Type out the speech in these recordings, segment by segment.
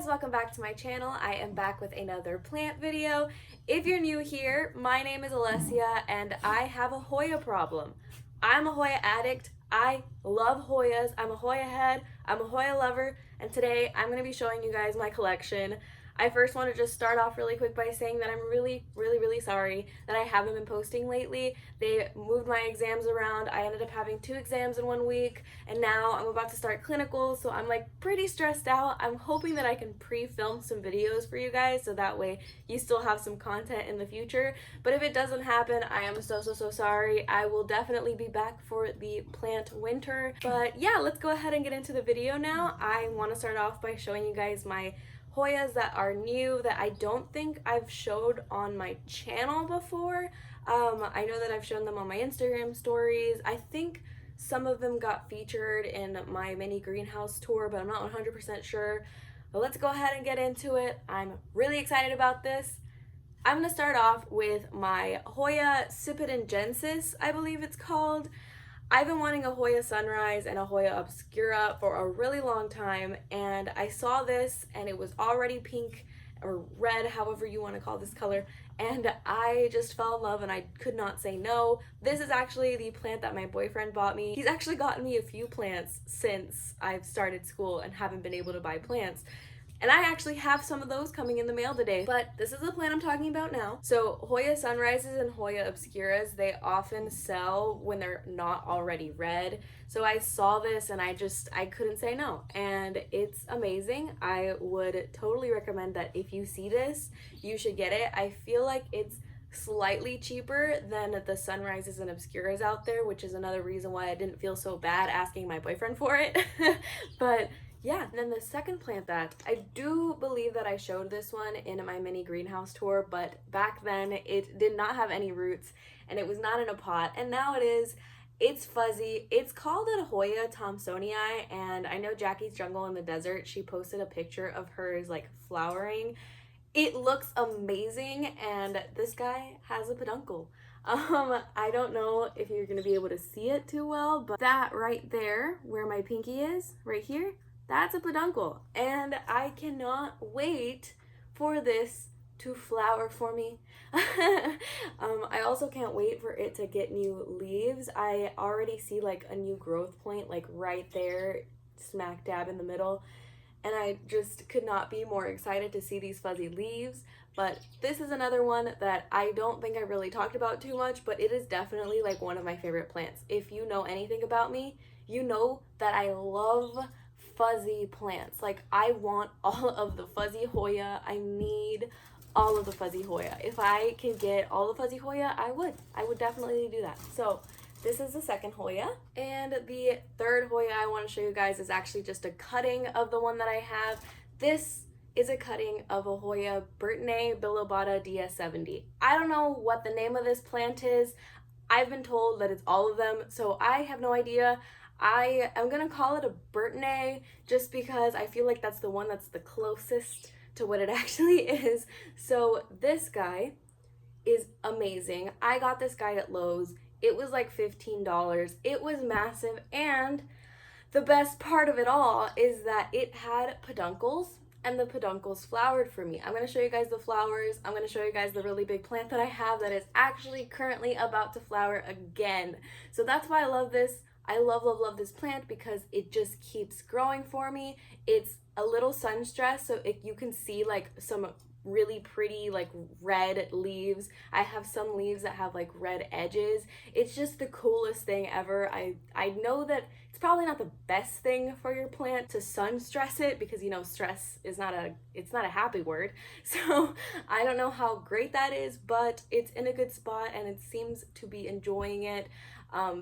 guys, welcome back to my channel. I am back with another plant video. If you're new here, my name is Alessia and I have a Hoya problem. I'm a Hoya addict. I love Hoyas. I'm a Hoya head. I'm a Hoya lover, and today I'm going to be showing you guys my collection. I first want to just start off really quick by saying that I'm really sorry that I haven't been posting lately. They moved my exams around. I ended up having 2 exams in 1 week, and now I'm about to start clinicals, so I'm like pretty stressed out. I'm hoping that I can pre-film some videos for you guys so that way you still have some content in the future. But if it doesn't happen, I am so sorry. I will definitely be back for the plant winter. But yeah, let's go ahead and get into the video now. I want to start off by showing you guys my Hoyas that are new that I don't think I've showed on my channel before. I know that I've shown them on my Instagram stories. I think some of them got featured in my mini greenhouse tour, but I'm not 100% sure. But let's go ahead and get into it. I'm really excited about this. I'm going to start off with my Hoya sipitangensis, I believe it's called. I've been wanting a Hoya Sunrise and a Hoya Obscura for a really long time, and I saw this and it was already pink or red, however you want to call this color, and I just fell in love and I could not say no. This is actually the plant that my boyfriend bought me. He's actually gotten me a few plants since I've started school and haven't been able to buy plants. And I actually have some of those coming in the mail today, but this is the plant I'm talking about now. So Hoya Sunrises and Hoya Obscuras, they often sell when they're not already red. So I saw this and I couldn't say no, and it's amazing. I would totally recommend that if you see this, you should get it. I feel like it's slightly cheaper than the Sunrises and Obscuras out there, which is another reason why I didn't feel so bad asking my boyfriend for it. But yeah, and then the second plant that I do believe that I showed this one in my mini greenhouse tour, but back then it did not have any roots and it was not in a pot, and now it is. It's fuzzy. It's called a Hoya thomsonii, and I know Jackie's Jungle in the Desert, she posted a picture of hers like flowering. It looks amazing, and this guy has a peduncle. I don't know if you're gonna be able to see it too well, but that right there where my pinky is, right here, that's a peduncle, and I cannot wait for this to flower for me. I also can't wait for it to get new leaves. I already see like a new growth point like right there, smack dab in the middle, and I just could not be more excited to see these fuzzy leaves. But this is another one that I don't think I really talked about too much, but it is definitely like one of my favorite plants. If you know anything about me, you know that I love fuzzy plants. Like, I want all of the fuzzy Hoya. I need all of the fuzzy Hoya. If I can get all the fuzzy Hoya, I would definitely do that. So this is the second Hoya, and the third Hoya I want to show you guys is actually just a cutting of the one that I have. This is a cutting of a Hoya Burton biliobata DS70. I don't know what the name of this plant is. I've been told that it's all of them, so I have no idea. I am gonna call it a burtonaie just because I feel like that's the one that's the closest to what it actually is. So this guy is amazing. I got this guy at Lowe's. It was like $15. It was massive, and the best part of it all is that it had peduncles, and the peduncles flowered for me. I'm going to show you guys the flowers. I'm going to show you guys the really big plant that I have that is actually currently about to flower again. So that's why I love this. I love this plant because it just keeps growing for me. It's a little sun stressed, so you can see like some really pretty like red leaves. I have some leaves that have like red edges. It's just the coolest thing ever. I know that it's probably not the best thing for your plant to sun stress it, because you know stress is not a happy word. So I don't know how great that is, but it's in a good spot and it seems to be enjoying it.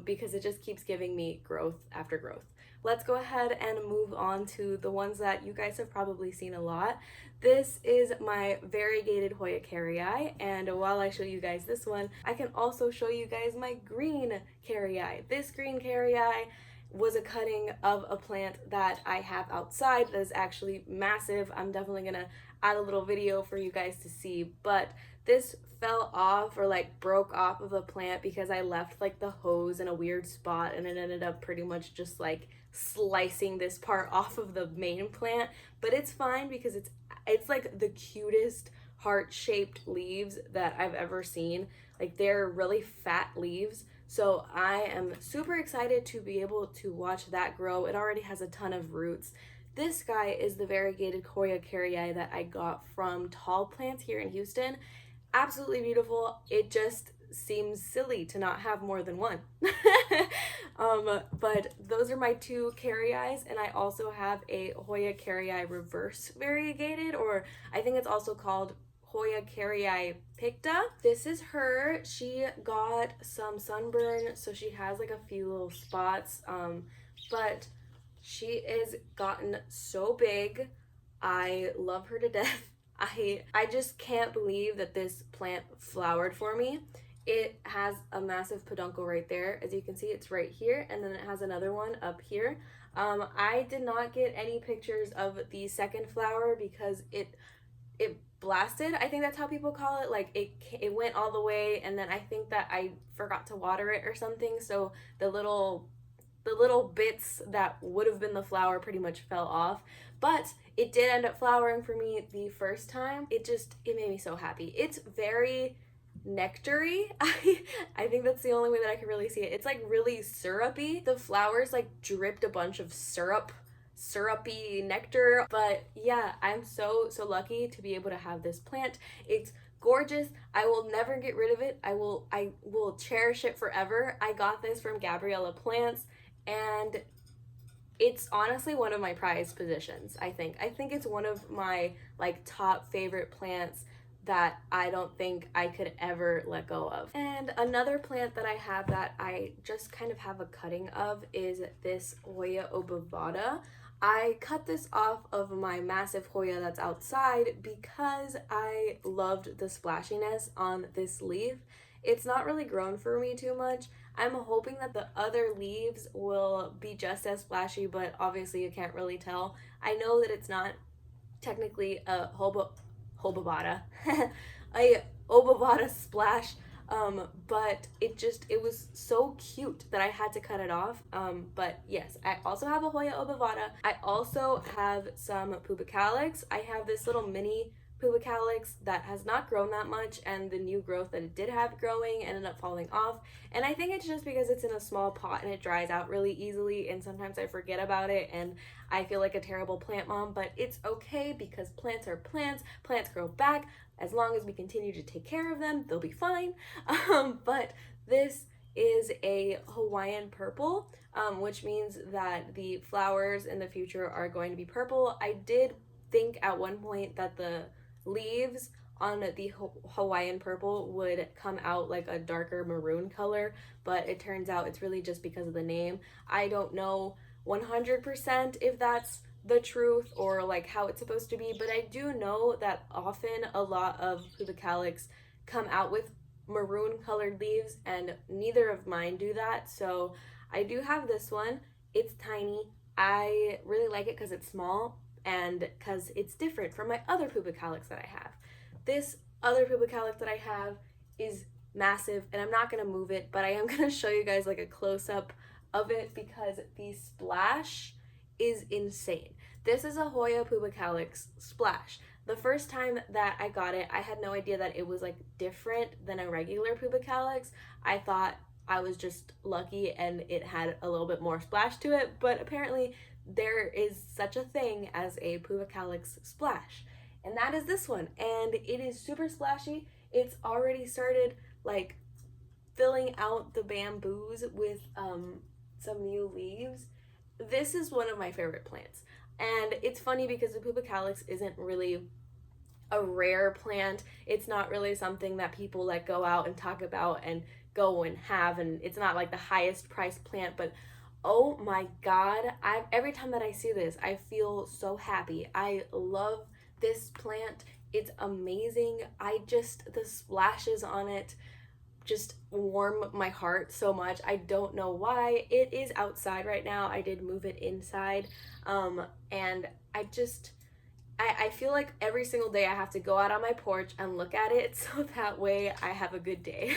Because it just keeps giving me growth after growth. Let's go ahead and move on to the ones that you guys have probably seen a lot. This is my variegated Hoya Carry, and while I show you guys this one, I can also show you guys my green Carry. This green Carry was a cutting of a plant that I have outside that is actually massive. I'm definitely gonna add a little video for you guys to see, but this fell off or like broke off of a plant because I left like the hose in a weird spot, and it ended up pretty much just like slicing this part off of the main plant. But it's fine because it's like the cutest heart-shaped leaves that I've ever seen. Like, they're really fat leaves, so I am super excited to be able to watch that grow. It already has a ton of roots. This guy is the variegated Hoya Carry that I got from Tall Plants here in Houston. Absolutely beautiful. It just seems silly to not have more than one. But those are my two Carryi's, and I also have a Hoya Carry reverse variegated, or I think it's also called Hoya Carry picta. This is her. She got some sunburn, so she has like a few little spots, but she is gotten so big. I love her to death. I just can't believe that this plant flowered for me. It has a massive peduncle right there. As you can see, it's right here, and then it has another one up here. I did not get any pictures of the second flower because it blasted. I think that's how people call it. Like, it went all the way, and then I think that I forgot to water it or something, so the little bits that would have been the flower pretty much fell off. But it did end up flowering for me the first time. It made me so happy. It's very nectary. I think that's the only way that I can really see it. It's like really syrupy. The flowers like dripped a bunch of syrupy nectar. But yeah, I'm so lucky to be able to have this plant. It's gorgeous. I will never get rid of it. I will cherish it forever. I got this from Gabriella Plants, and it's honestly one of my prized possessions. I think it's one of my like top favorite plants that I don't think I could ever let go of. And another plant that I have that I just kind of have a cutting of is this Hoya Obovata. I cut this off of my massive Hoya that's outside because I loved the splashiness on this leaf. It's not really grown for me too much. I'm hoping that the other leaves will be just as splashy, but obviously you can't really tell. I know that it's not technically a Obovata, a Obovata splash, but it was so cute that I had to cut it off. But yes, I also have a Hoya Obovata. I also have some pubicalyx. I have this little mini pubicalyx that has not grown that much, and the new growth that it did have growing ended up falling off. And I think it's just because it's in a small pot and it dries out really easily, and sometimes I forget about it and I feel like a terrible plant mom, but it's okay because plants are plants. Plants grow back. As long as we continue to take care of them, they'll be fine. But this is a Hawaiian purple, which means that the flowers in the future are going to be purple. I did think at one point that the leaves on the Hawaiian purple would come out like a darker maroon color, but it turns out it's really just because of the name. I don't know 100% if that's the truth or like how it's supposed to be, but I do know that often a lot of pubicalyx come out with maroon colored leaves, and neither of mine do that. So I do have this one. It's tiny. I really like it because it's small and because it's different from my other pubicalyx that I have. This other pubicalyx that I have is massive, and I'm not going to move it, but I am going to show you guys like a close-up of it because the splash is insane. This is a Hoya pubicalyx splash. The first time that I got it, I had no idea that it was like different than a regular pubicalyx. I thought I was just lucky and it had a little bit more splash to it, but apparently there is such a thing as a pubicalyx splash, and that is this one, and it is super splashy. It's already started like filling out the bamboos with some new leaves. This is one of my favorite plants, and it's funny because the pubicalyx isn't really a rare plant. It's not really something that people like go out and talk about and go and have, and it's not like the highest priced plant, but oh my god, every time that I see this, I feel so happy. I love this plant. It's amazing. The splashes on it, just warm my heart so much. I don't know why. It is outside right now. I did move it inside, and I feel like every single day I have to go out on my porch and look at it, so that way I have a good day.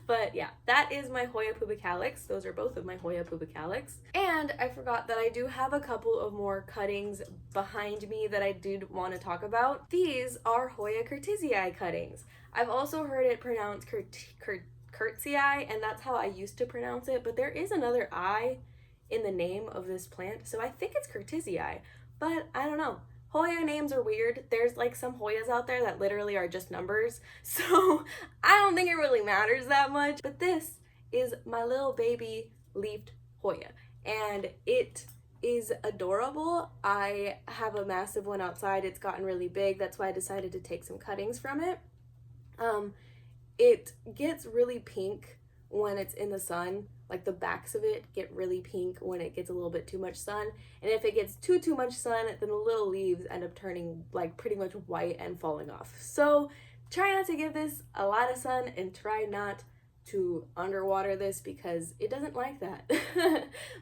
But yeah, that is my Hoya pubicalyx. Those are both of my Hoya pubicalyx. And I forgot that I do have a couple of more cuttings behind me that I did want to talk about. These are Hoya curtisii cuttings. I've also heard it pronounced curtisii, and that's how I used to pronounce it, but there is another I in the name of this plant, so I think it's curtisii, but I don't know. Hoya names are weird. There's like some Hoyas out there that literally are just numbers, so I don't think it really matters that much. But this is my little baby leafed Hoya, and it is adorable. I have a massive one outside. It's gotten really big. That's why I decided to take some cuttings from it. It gets really pink when it's in the sun. Like the backs of it get really pink when it gets a little bit too much sun. And if it gets too much sun, then the little leaves end up turning like pretty much white and falling off. So try not to give this a lot of sun, and try not to underwater this because it doesn't like that.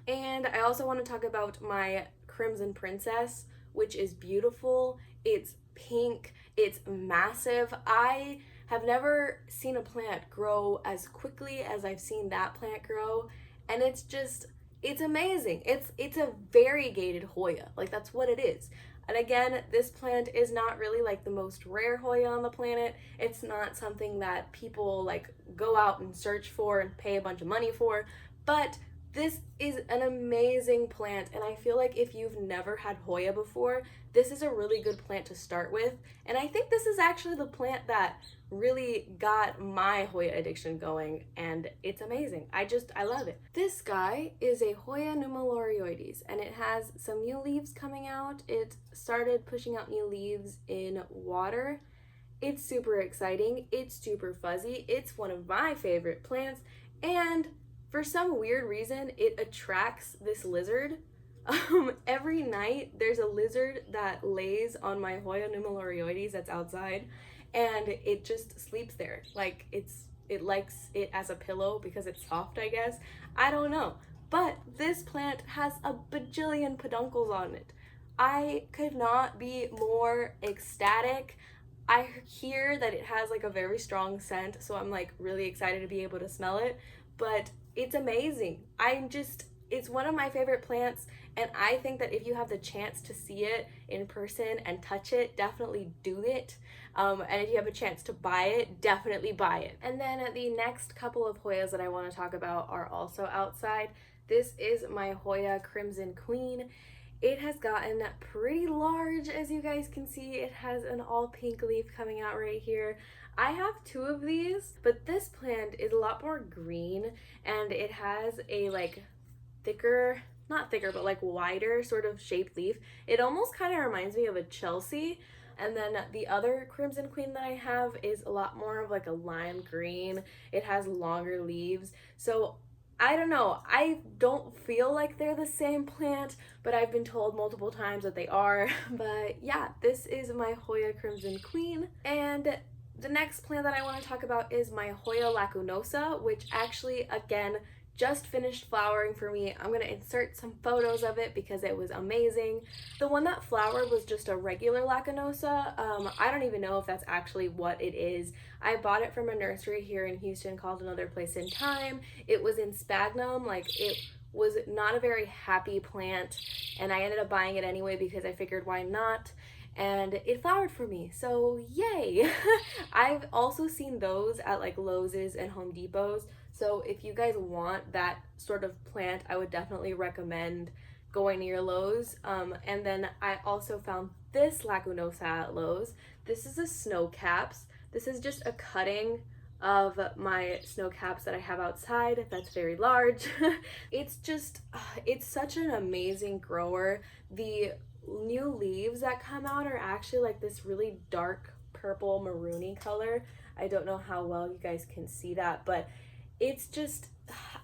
And I also want to talk about my Crimson Princess, which is beautiful. It's pink, it's massive. I have never seen a plant grow as quickly as I've seen that plant grow, and it's amazing. It's a variegated Hoya, like that's what it is. And again, this plant is not really like the most rare Hoya on the planet. It's not something that people like go out and search for and pay a bunch of money for, but this is an amazing plant, and I feel like if you've never had Hoya before, this is a really good plant to start with. And I think this is actually the plant that really got my Hoya addiction going, and it's amazing. I love it. This guy is a Hoya nummulariodes, and it has some new leaves coming out. It started pushing out new leaves in water. It's super exciting. It's super fuzzy. It's one of my favorite plants, and for some weird reason, it attracts this lizard. Every night there's a lizard that lays on my Hoya nummulariodes that's outside, and it just sleeps there. Like it likes it as a pillow because it's soft, I guess. I don't know. But this plant has a bajillion peduncles on it. I could not be more ecstatic. I hear that it has like a very strong scent, so I'm like really excited to be able to smell it. But it's amazing. It's one of my favorite plants, and I think that if you have the chance to see it in person and touch it, definitely do it. And if you have a chance to buy it, definitely buy it. And then the next couple of Hoyas that I want to talk about are also outside. This is my Hoya Crimson Queen. It has gotten pretty large, as you guys can see. It has an all pink leaf coming out right here. I have two of these, but this plant is a lot more green, and it has a like thicker, not thicker, but like wider sort of shaped leaf. It almost kind of reminds me of a Chelsea. And then the other Crimson Queen that I have is a lot more of like a lime green. It has longer leaves. So I don't know, I don't feel like they're the same plant, but I've been told multiple times that they are. But yeah, this is my Hoya Crimson Queen. And the next plant that I want to talk about is my Hoya lacunosa, which actually, again, just finished flowering for me. I'm going to insert some photos of it because it was amazing. The one that flowered was just a regular lacunosa. I don't even know if that's actually what it is. I bought it from a nursery here in Houston called Another Place in Time. It was in sphagnum, like it was not a very happy plant, and I ended up buying it anyway because I figured why not, and it flowered for me, so yay. I've also seen those at like Lowe's and Home Depot's, so if you guys want that sort of plant, I would definitely recommend going to your Lowe's. And then I also found this lacunosa at Lowe's. This is a Snowcaps. This is just a cutting of my Snowcaps that I have outside that's very large. It's such an amazing grower. The new leaves that come out are actually like this really dark purple maroony color. I don't know how well you guys can see that, but it's just,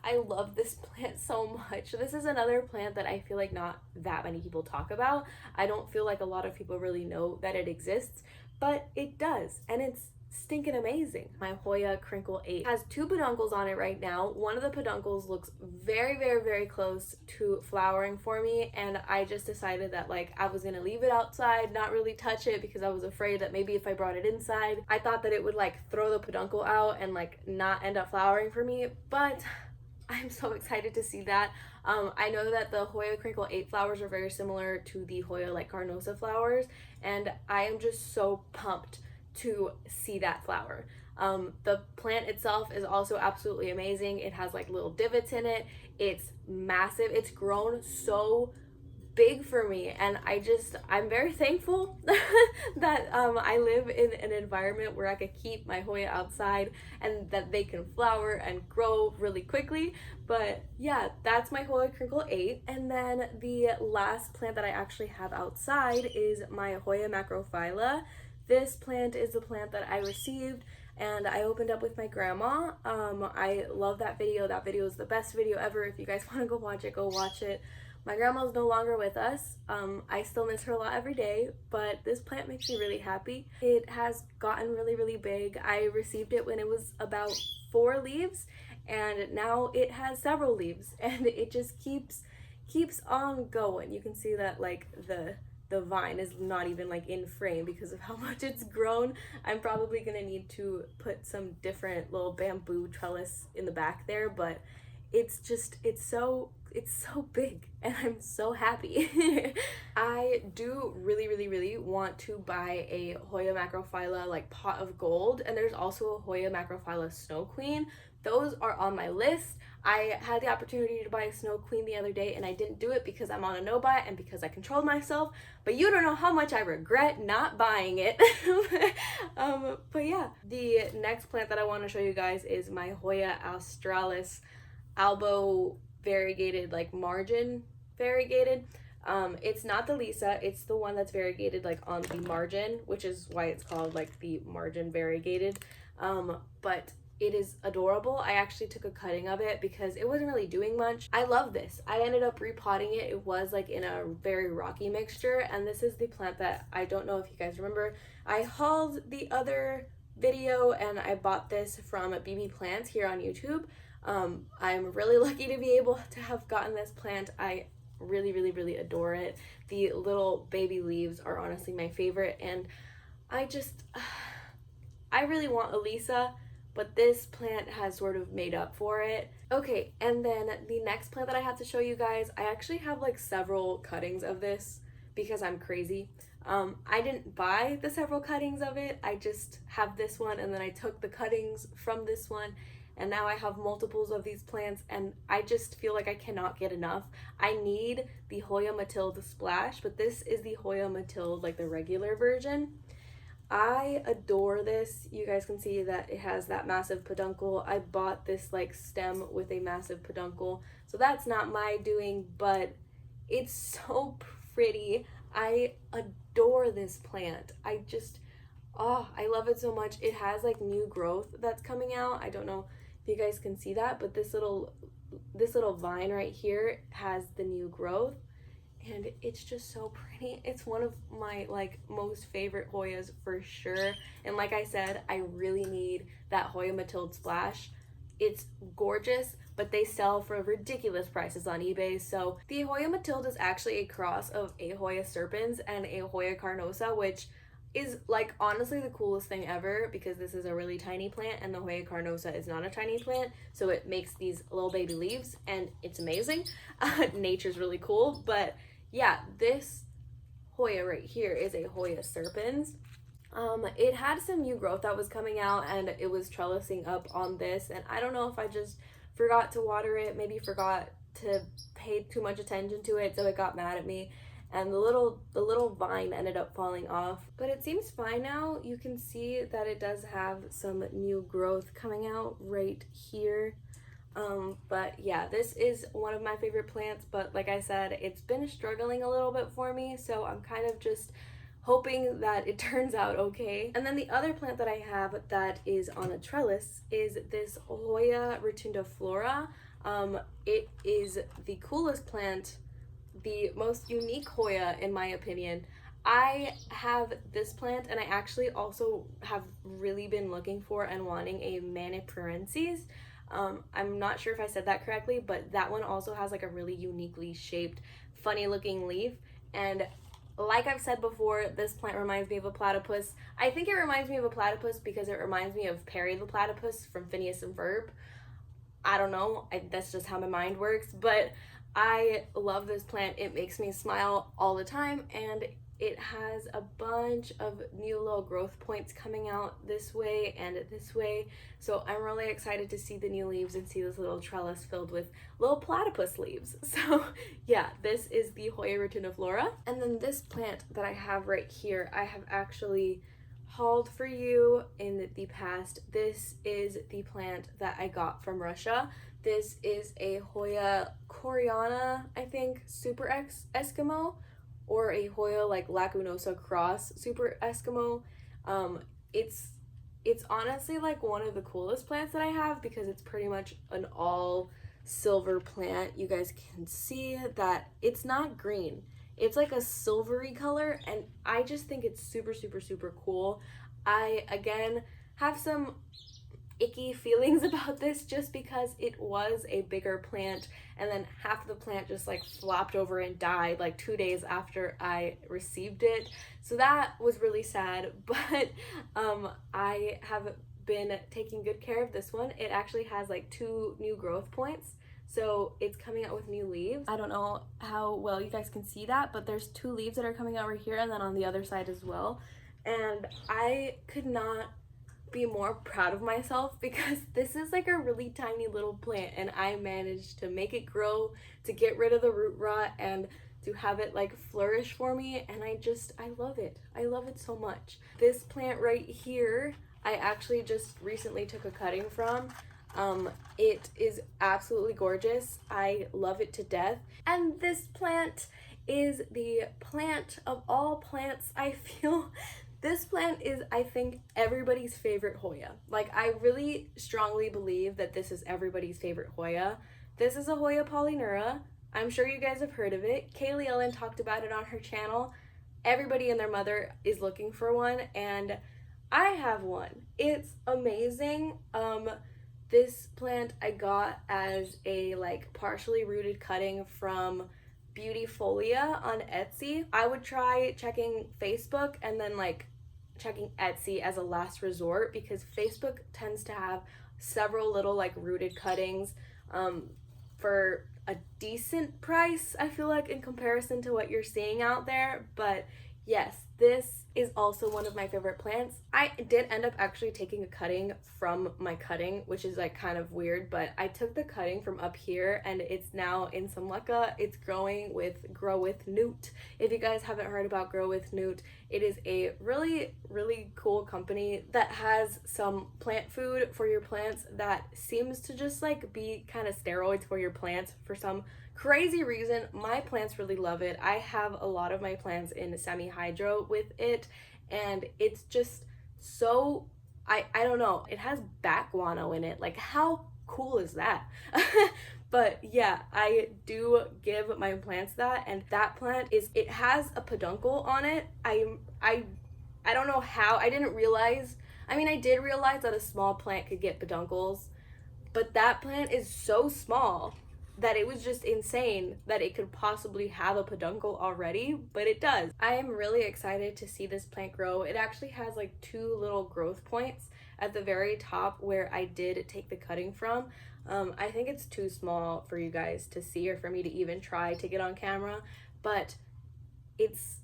I love this plant so much. This is another plant that I feel like not that many people talk about. I don't feel like a lot of people really know that it exists, but it does, and it's stinking amazing. My Hoya Crinkle 8 has 2 peduncles on it right now. One of the peduncles looks very close to flowering for me, and I just decided that like I was gonna leave it outside, not really touch it, because I was afraid that maybe if I brought it inside, I thought that it would like throw the peduncle out and like not end up flowering for me, but I'm so excited to see that. I know that the Hoya Crinkle 8 flowers are very similar to the Hoya like Canosa flowers, and I am just so pumped to see that flower. The plant itself is also absolutely amazing. It has like little divots in it. It's massive. It's grown so big for me, and I'm very thankful that I live in an environment where I could keep my Hoya outside and that they can flower and grow really quickly. But yeah, that's my Hoya Crinkle 8. And then the last plant that I actually have outside is my Hoya Macrophylla. This plant is the plant that I received and I opened up with my grandma. I love that video. That video is the best video ever. If you guys want to go watch it, go watch it. My grandma's no longer with us. I still miss her a lot every day, but this plant makes me really happy. It has gotten really big. I received it when it was about 4 leaves, and now it has several leaves, and it just keeps on going. You can see that like the vine is not even like in frame because of how much it's grown. I'm probably gonna need to put some different little bamboo trellis in the back there, but it's so big and I'm so happy. I do really want to buy a Hoya Macrophylla like pot of gold, and there's also a Hoya Macrophylla Snow Queen. Those are on my list. I had the opportunity to buy a Snow Queen the other day and I didn't do it because I'm on a no-buy and because I controlled myself, but you don't know how much I regret not buying it. But yeah, the next plant that I want to show you guys is my Hoya Australis albo variegated, like margin variegated. It's not the Lisa, it's the one that's variegated like on the margin, which is why it's called like the margin variegated. But it is adorable. I actually took a cutting of it because it wasn't really doing much. I love this. I ended up repotting it. It was like in a very rocky mixture, and this is the plant that I don't know if you guys remember. I hauled the other video and I bought this from BB Plants here on YouTube. I'm really lucky to be able to have gotten this plant. I really adore it. The little baby leaves are honestly my favorite, and I really want a Lisa, but this plant has sort of made up for it. Okay, and then the next plant that I have to show you guys, I actually have like several cuttings of this because I'm crazy. I didn't buy the several cuttings of it. I just have this one, and then I took the cuttings from this one, and now I have multiples of these plants, and I just feel like I cannot get enough. I need the Hoya Mathilde Splash, but this is the Hoya Mathilde, like the regular version. I adore this. You guys can see that it has that massive peduncle. I bought this like stem with a massive peduncle, so that's not my doing, but it's so pretty. I adore this plant. I love it so much. It has like new growth that's coming out. I don't know if you guys can see that, but this little vine right here has the new growth, and it's just so pretty. It's one of my like most favorite Hoyas for sure. And like I said, I really need that Hoya Mathilde Splash. It's gorgeous, but they sell for ridiculous prices on eBay. So the Hoya Mathilde is actually a cross of a Hoya Serpens and a Hoya Canosa, which is like honestly the coolest thing ever because this is a really tiny plant and the Hoya Canosa is not a tiny plant, so it makes these little baby leaves and it's amazing. Nature's really cool. But yeah, this Hoya right here is a Hoya Serpens. It had some new growth that was coming out and it was trellising up on this, and I don't know if I just forgot to water it, maybe forgot to pay too much attention to it, so it got mad at me, and the little vine ended up falling off. But it seems fine now. You can see that it does have some new growth coming out right here. But yeah, this is one of my favorite plants, but like I said, it's been struggling a little bit for me, so I'm kind of just hoping that it turns out okay. And then the other plant that I have that is on a trellis is this Hoya rotundiflora. It is the coolest plant, the most unique Hoya in my opinion. I have this plant, and I actually also have really been looking for and wanting a manipurensis. I'm not sure if I said that correctly, but that one also has like a really uniquely shaped, funny looking leaf. And like I've said before, this plant reminds me of a platypus. I think it reminds me of a platypus because it reminds me of Perry the platypus from Phineas and Ferb. I don't know, that's just how my mind works, but I love this plant. It makes me smile all the time, and it has a bunch of new little growth points coming out this way and this way. So I'm really excited to see the new leaves and see this little trellis filled with little platypus leaves. So yeah, this is the Hoya retiniflora. And then this plant that I have right here, I have actually hauled for you in the past. This is the plant that I got from Russia. This is a Hoya Coriana, I think, Super Eskimo, or a Hoya like lacunosa cross Super Eskimo. It's honestly like one of the coolest plants that I have because it's pretty much an all silver plant. You guys can see that it's not green. It's like a silvery color, and I just think it's super, super, super cool. I, again, have some icky feelings about this just because it was a bigger plant, and then half of the plant just like flopped over and died like 2 days after I received it. So that was really sad, but I have been taking good care of this one. It actually has like 2 new growth points. So it's coming out with new leaves. I don't know how well you guys can see that, but there's 2 leaves that are coming out right here and then on the other side as well. And I could not be more proud of myself because this is like a really tiny little plant, and I managed to make it grow, to get rid of the root rot, and to have it like flourish for me. And I love it. I love it so much. This plant right here, I actually just recently took a cutting from. It is absolutely gorgeous. I love it to death. And this plant is the plant of all plants. I feel this plant is, I think, everybody's favorite Hoya. Like, I really strongly believe that this is everybody's favorite Hoya. This is a Hoya PolyNura. I'm sure you guys have heard of it. Kaylee Ellen talked about it on her channel. Everybody and their mother is looking for one, and I have one. It's amazing. This plant I got as a like partially rooted cutting from Beautyfolia on Etsy. I would try checking Facebook and then like checking Etsy as a last resort because Facebook tends to have several little like rooted cuttings for a decent price, I feel like, in comparison to what you're seeing out there. But yes, this is also one of my favorite plants. I did end up actually taking a cutting from my cutting, which is like kind of weird, but I took the cutting from up here and it's now in some leca. It's growing with Grow With Newt. If you guys haven't heard about Grow With Newt, it is a really, really cool company that has some plant food for your plants that seems to just like be kind of steroids for your plants for some crazy reason. My plants really love it. I have a lot of my plants in semi-hydro with it, and it's just so, I don't know, it has bat guano in it. Like, how cool is that? But yeah, I do give my plants that, and that plant is, it has a peduncle on it. I don't know how. I didn't realize, I mean, I did realize that a small plant could get peduncles, but that plant is so small that it was just insane that it could possibly have a peduncle already, but it does. I am really excited to see this plant grow. It actually has like 2 little growth points at the very top where I did take the cutting from. I think it's too small for you guys to see or for me to even try to get on camera, but it's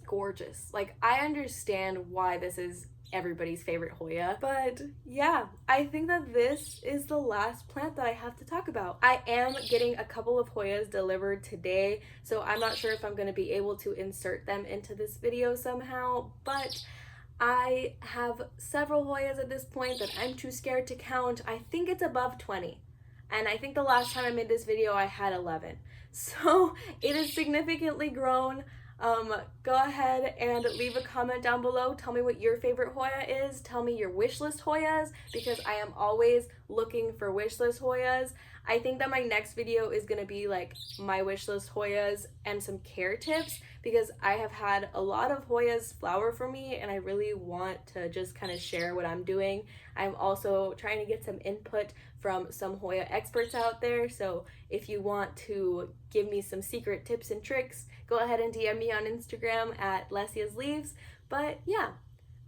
gorgeous. Like, I understand why this is everybody's favorite Hoya, but yeah, I think that this is the last plant that I have to talk about. I am getting a couple of Hoyas delivered today, so I'm not sure if I'm going to be able to insert them into this video somehow, but I have several Hoyas at this point that I'm too scared to count. I think it's above 20, and I think the last time I made this video I had 11, so it is significantly grown. Go ahead and leave a comment down below. Tell me what your favorite Hoya is. Tell me your wish list Hoyas, because I am always looking for wishlist Hoyas. I think that my next video is going to be like my wishlist Hoyas and some care tips, because I have had a lot of Hoyas flower for me and I really want to just kind of share what I'm doing. I'm also trying to get some input from some Hoya experts out there, so if you want to give me some secret tips and tricks, go ahead and DM me on Instagram at Lesia's Leaves. But yeah,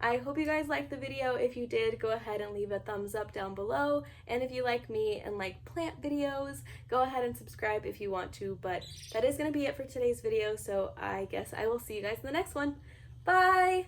I hope you guys liked the video. If you did, go ahead and leave a thumbs up down below. And if you like me and like plant videos, go ahead and subscribe if you want to. But that is going to be it for today's video, so I guess I will see you guys in the next one. Bye!